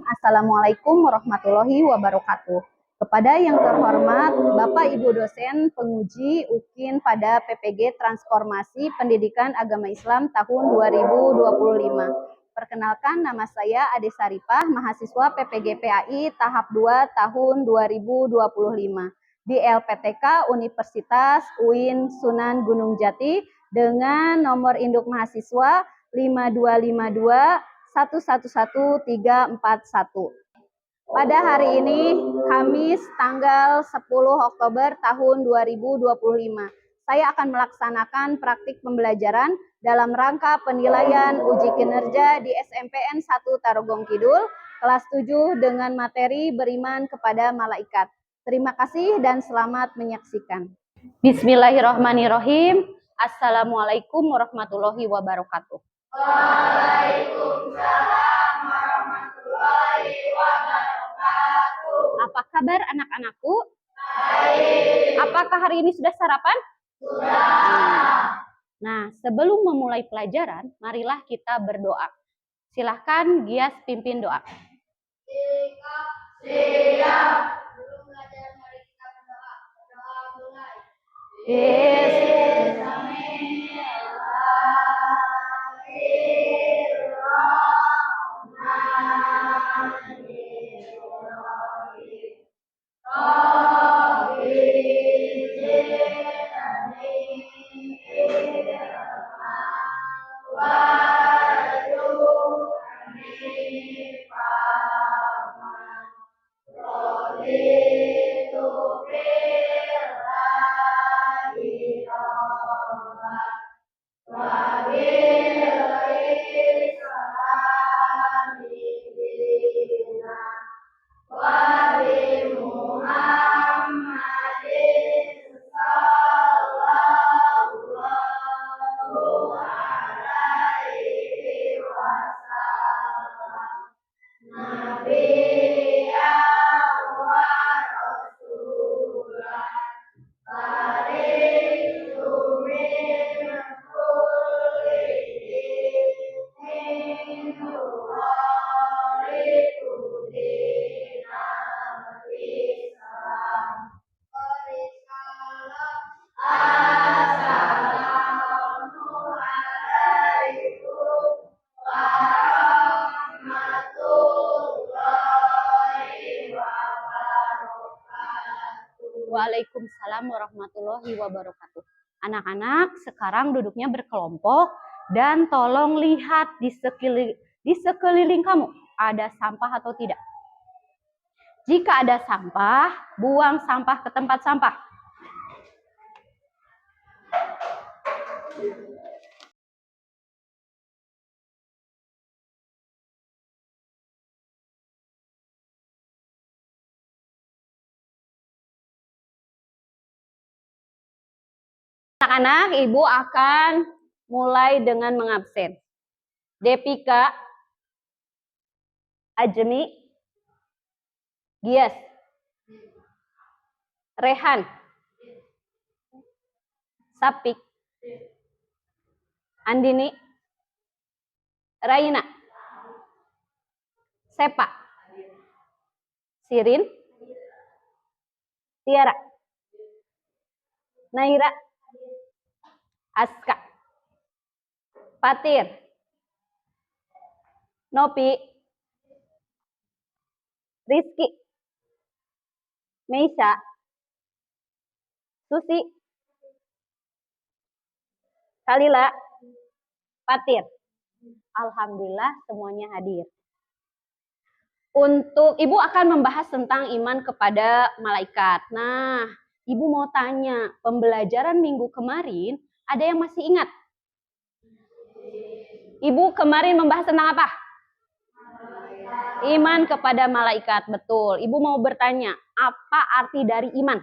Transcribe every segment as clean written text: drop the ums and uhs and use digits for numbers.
Assalamualaikum warahmatullahi wabarakatuh. Kepada yang terhormat Bapak Ibu dosen penguji UKIN pada PPG Transformasi Pendidikan Agama Islam tahun 2025. Perkenalkan, nama saya Ade Saripah, mahasiswa PPG PAI tahap 2 tahun 2025 di LPTK Universitas UIN Sunan Gunung Jati dengan nomor induk mahasiswa 5252 111341. Pada hari ini, Kamis tanggal 10 Oktober tahun 2025, saya akan melaksanakan praktik pembelajaran dalam rangka penilaian uji kinerja di SMPN 1 Tarogong Kidul, kelas 7 dengan materi beriman kepada malaikat. Terima kasih dan selamat menyaksikan. Bismillahirrahmanirrahim. Assalamualaikum warahmatullahi wabarakatuh. Waalaikumsalam warahmatullahi wabarakatuh. Apa kabar anak-anakku? Baik. Apakah hari ini sudah sarapan? Sudah. Nah, sebelum memulai pelajaran, marilah kita berdoa. Silahkan Gias pimpin doa. Siap. Sebelum belajar, mari kita berdoa. Berdoa mulai. Waalaikumsalam warahmatullahi wabarakatuh. Anak-anak, sekarang duduknya berkelompok dan tolong lihat di sekeliling kamu ada sampah atau tidak. Jika ada sampah, buang sampah ke tempat sampah. Anak-anak, Ibu akan mulai dengan mengabsen. Depika, Ajemi, Gias, Rehan, Sapik, Andini, Raina, Sepa, Sirin, Tiara, Naira, Aska, Patir, Nopi, Rizky, Meisha, Susi, Kalila, Patir. Alhamdulillah semuanya hadir. Untuk Ibu akan membahas tentang iman kepada malaikat. Nah, Ibu mau tanya, pembelajaran minggu kemarin ada yang masih ingat? Ibu kemarin membahas tentang apa? Iman kepada malaikat, betul. Ibu mau bertanya, apa arti dari iman?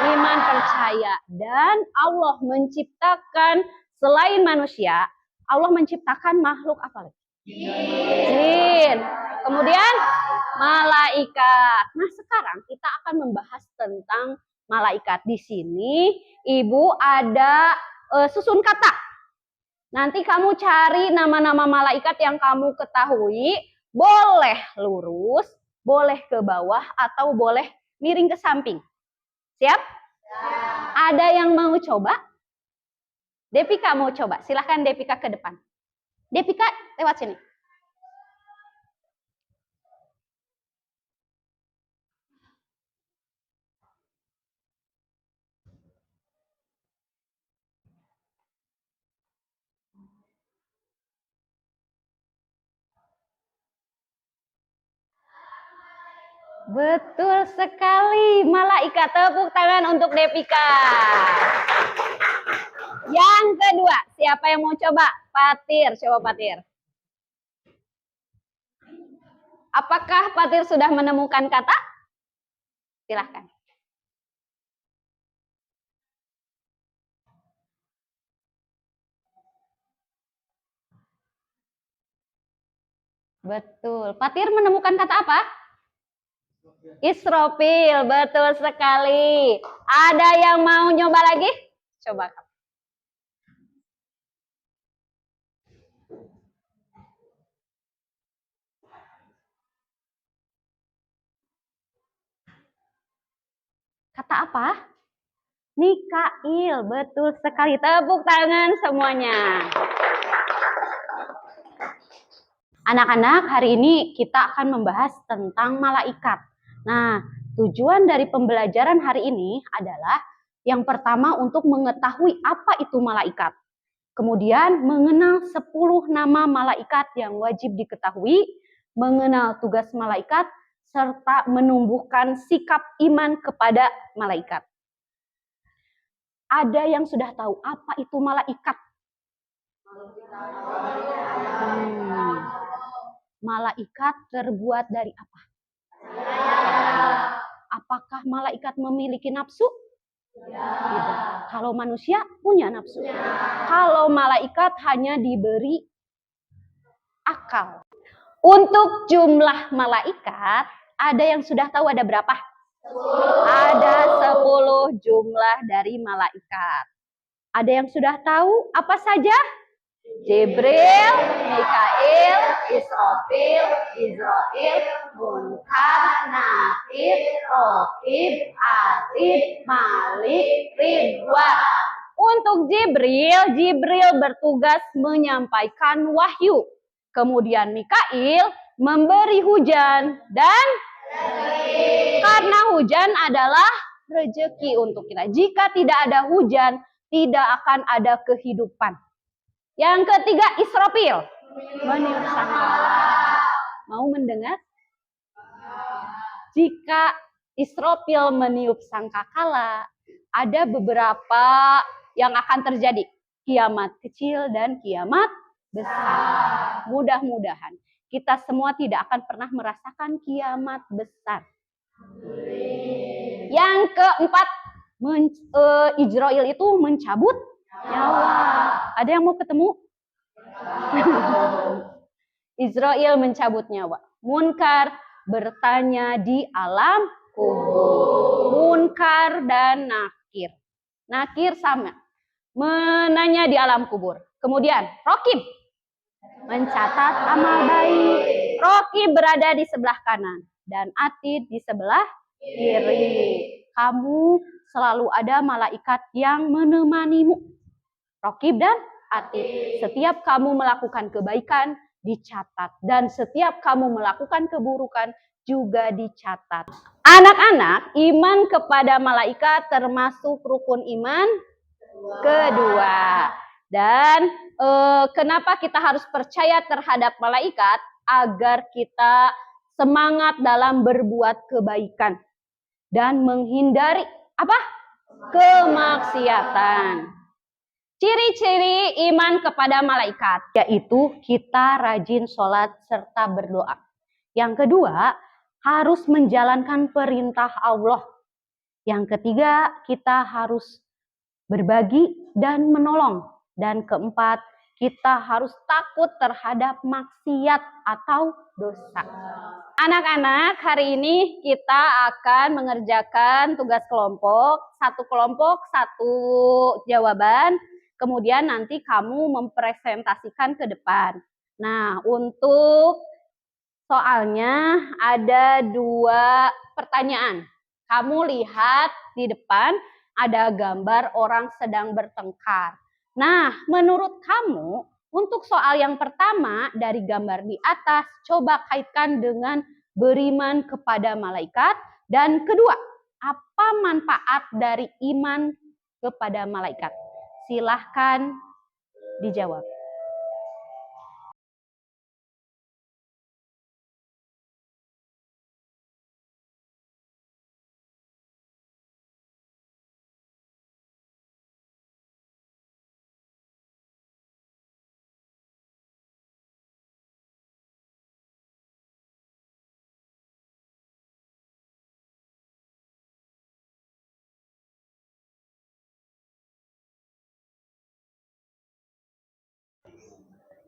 Iman percaya. Dan Allah menciptakan selain manusia, Allah menciptakan makhluk apa lagi? Jin. Kemudian malaikat. Nah, sekarang kita akan membahas tentang malaikat. Di sini Ibu ada susun kata. Nanti kamu cari nama-nama malaikat yang kamu ketahui, Boleh lurus, boleh ke bawah, atau boleh miring ke samping. Siap? Ada yang mau coba? Devika mau coba. Silahkan Devika ke depan. Devika lewat sini. Betul sekali, malaikat. Tepuk tangan untuk Devika. Yang kedua, siapa yang mau coba? Patir, coba Patir. Apakah Patir sudah menemukan kata? Silahkan. Betul. Patir menemukan kata apa? Israfil, betul sekali. Ada yang mau nyoba lagi? Coba. Kata apa? Mikail, betul sekali. Tepuk tangan semuanya. Anak-anak, hari ini kita akan membahas tentang malaikat. Nah, tujuan dari pembelajaran hari ini adalah yang pertama untuk mengetahui apa itu malaikat. Kemudian mengenal 10 nama malaikat yang wajib diketahui, mengenal tugas malaikat, serta menumbuhkan sikap iman kepada malaikat. Ada yang sudah tahu apa itu malaikat? Malaikat terbuat dari apa? Apakah malaikat memiliki nafsu? Tidak. Kalau manusia punya nafsu. Kalau malaikat hanya diberi akal. Untuk jumlah malaikat, ada yang sudah tahu ada berapa? 10. Ada 10 jumlah dari malaikat. Ada yang sudah tahu apa saja? Jibril, Mikail, Israfil, Izrail, Munkar, Nakir, Raqib, Atid, Malik, Ridwan. Untuk Jibril bertugas menyampaikan wahyu. Kemudian Mikail memberi hujan dan karena hujan adalah rezeki untuk kita. Jika tidak ada hujan, tidak akan ada kehidupan. Yang ketiga, Israfil meniup sangkakala. Mau mendengar? Jika Israfil meniup sangkakala, ada beberapa yang akan terjadi. Kiamat kecil dan kiamat besar. Mudah-mudahan kita semua tidak akan pernah merasakan kiamat besar. Yang keempat, Izrail itu mencabut nyawa. Ada yang mau ketemu? Izrail mencabut nyawa. Munkar bertanya di alam kubur. Munkar dan Nakir. Nakir sama. Menanya di alam kubur. Kemudian Raqib mencatat amal baik. Raqib berada di sebelah kanan. Dan Atid di sebelah kiri. Kamu selalu ada malaikat yang menemanimu. Raqib dan Atid. Setiap kamu melakukan kebaikan dicatat. Dan setiap kamu melakukan keburukan juga dicatat. Anak-anak, iman kepada malaikat termasuk rukun iman kedua. Dan kenapa kita harus percaya terhadap malaikat? Agar kita semangat dalam berbuat kebaikan. Dan menghindari apa? Kemaksiatan. Ciri-ciri iman kepada malaikat, yaitu kita rajin sholat serta berdoa. Yang kedua, harus menjalankan perintah Allah. Yang ketiga, kita harus berbagi dan menolong. Dan keempat, kita harus takut terhadap maksiat atau dosa. Anak-anak, hari ini kita akan mengerjakan tugas kelompok. Satu kelompok, satu jawaban. Kemudian nanti kamu mempresentasikan ke depan. Nah, untuk Soalnya ada 2 pertanyaan. Kamu lihat di depan ada gambar orang sedang bertengkar. Nah, menurut kamu untuk soal yang pertama dari gambar di atas, coba kaitkan dengan beriman kepada malaikat. Dan kedua, apa manfaat dari iman kepada malaikat? Silahkan dijawab.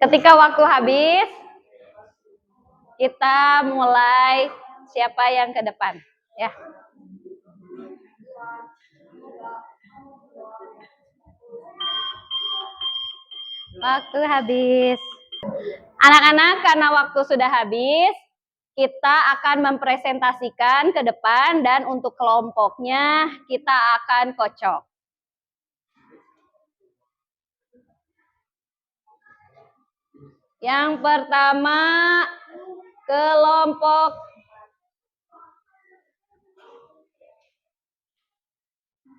Ketika waktu habis, kita mulai siapa yang ke depan, ya. Waktu habis. Anak-anak, karena waktu sudah habis, kita akan mempresentasikan ke depan dan untuk kelompoknya kita akan kocok. Yang pertama, kelompok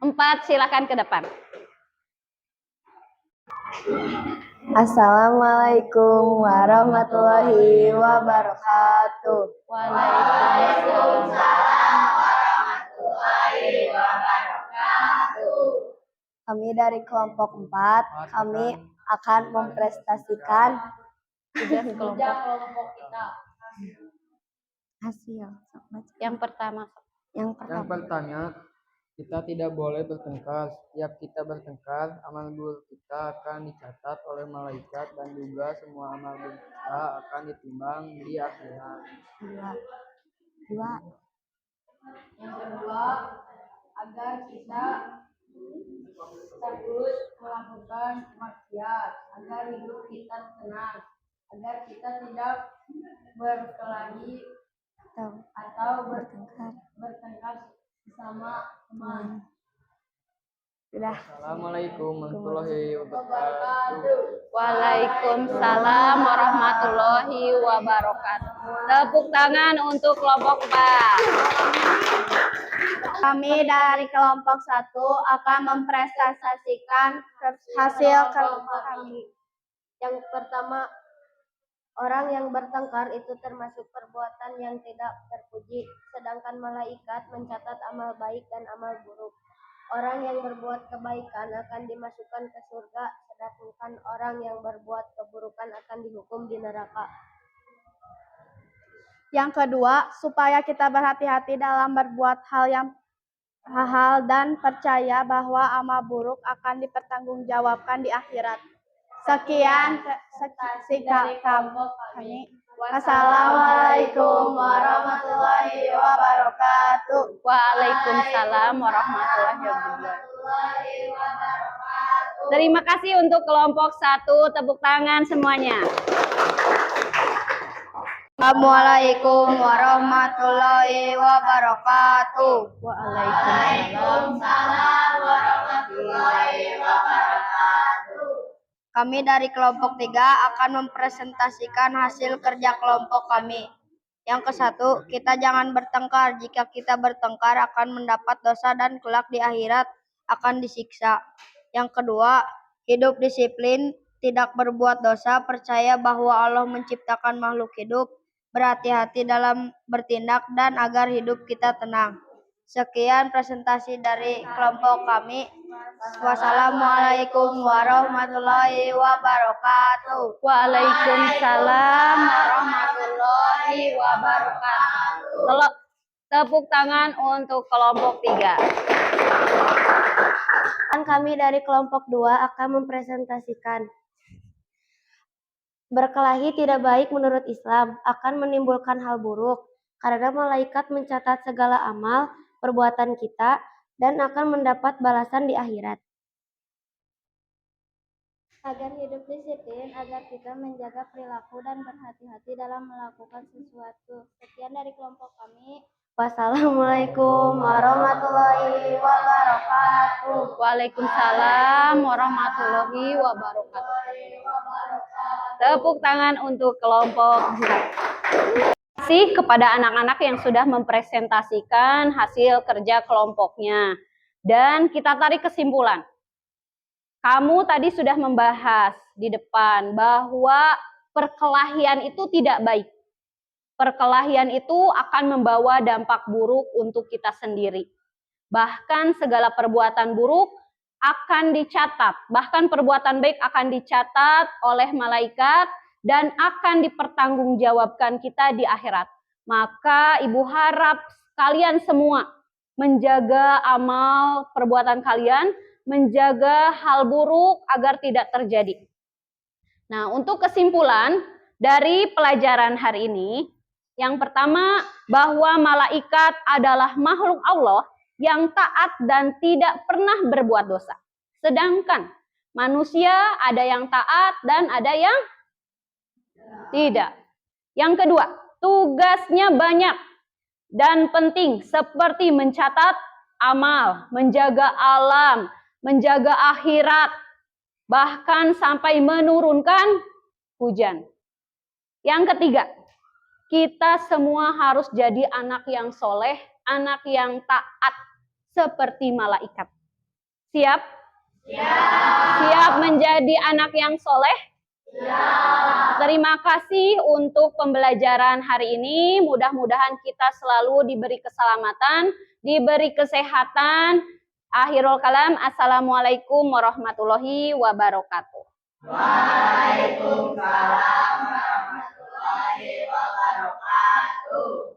4, silakan ke depan. Assalamualaikum warahmatullahi wabarakatuh. Waalaikumsalam warahmatullahi wabarakatuh. Kami dari kelompok 4, kami akan mempresentasikan kelompok kita. Hasil. Yang pertama, Yang pertama, kita tidak boleh bertengkar. Setiap kita bertengkar, amal buruk kita akan dicatat oleh malaikat dan juga semua amal buruk kita akan ditimbang di akhirat. Dua. Yang kedua, agar kita terus melakukan maksiat, agar hidup kita tenang, agar kita tidak berkelahi atau bertengkar sesama teman. Assalamualaikum warahmatullahi wabarakatuh. Waalaikumsalam warahmatullahi wabarakatuh. Tepuk tangan untuk kelompok 4. Kami dari kelompok 1 akan mempresentasikan hasil kami. Yang pertama, orang yang bertengkar itu termasuk perbuatan yang tidak terpuji, sedangkan malaikat mencatat amal baik dan amal buruk. Orang yang berbuat kebaikan akan dimasukkan ke surga, sedangkan orang yang berbuat keburukan akan dihukum di neraka. Yang kedua, supaya kita berhati-hati dalam berbuat hal dan percaya bahwa amal buruk akan dipertanggungjawabkan di akhirat. Sekian sikap kami. Wassalamualaikum warahmatullahi wabarakatuh. Waalaikumsalam warahmatullahi wabarakatuh. Terima kasih untuk kelompok 1. Tepuk tangan semuanya. Assalamualaikum warahmatullahi wabarakatuh. Waalaikumsalam warahmatullahi wabarakatuh. Kami dari kelompok 3 akan mempresentasikan hasil kerja kelompok kami. Yang ke-1, kita jangan bertengkar. Jika kita bertengkar akan mendapat dosa dan kelak di akhirat akan disiksa. Yang kedua, hidup disiplin, tidak berbuat dosa, percaya bahwa Allah menciptakan makhluk hidup, berhati-hati dalam bertindak dan agar hidup kita tenang. Sekian presentasi dari kelompok kami. Wassalamualaikum warahmatullahi wabarakatuh. Waalaikumsalam warahmatullahi wabarakatuh. Tepuk tangan untuk kelompok 3. Kami dari kelompok 2 akan mempresentasikan berkelahi tidak baik menurut Islam, akan menimbulkan hal buruk karena malaikat mencatat segala amal perbuatan kita dan akan mendapat balasan di akhirat. agar hidup disiplin, agar kita menjaga perilaku dan berhati-hati dalam melakukan sesuatu. Sekian dari kelompok kami. Wassalamualaikum warahmatullahi wabarakatuh. Waalaikumsalam warahmatullahi wabarakatuh. Tepuk tangan untuk kelompok Z. Terima kasih kepada anak-anak yang sudah mempresentasikan hasil kerja kelompoknya. Dan kita tarik kesimpulan. Kamu tadi sudah membahas di depan bahwa perkelahian itu tidak baik. Perkelahian itu akan membawa dampak buruk untuk kita sendiri. Bahkan segala perbuatan buruk akan dicatat, bahkan perbuatan baik akan dicatat oleh malaikat dan akan dipertanggungjawabkan kita di akhirat. Maka Ibu harap kalian semua menjaga amal perbuatan kalian, menjaga hal buruk agar tidak terjadi. Nah, untuk kesimpulan dari pelajaran hari ini, yang pertama bahwa malaikat adalah makhluk Allah yang taat dan tidak pernah berbuat dosa. Sedangkan manusia ada yang taat dan ada yang tidak. Yang kedua, tugasnya banyak dan penting seperti mencatat amal, menjaga alam, menjaga akhirat, bahkan sampai menurunkan hujan. Yang ketiga, kita semua harus jadi anak yang soleh, anak yang taat seperti malaikat. Siap? Siap menjadi anak yang soleh? Terima kasih untuk pembelajaran hari ini. Mudah-mudahan kita selalu diberi keselamatan, diberi kesehatan. Akhirul kalam, assalamualaikum warahmatullahi wabarakatuh. Waalaikumsalam warahmatullahi wabarakatuh.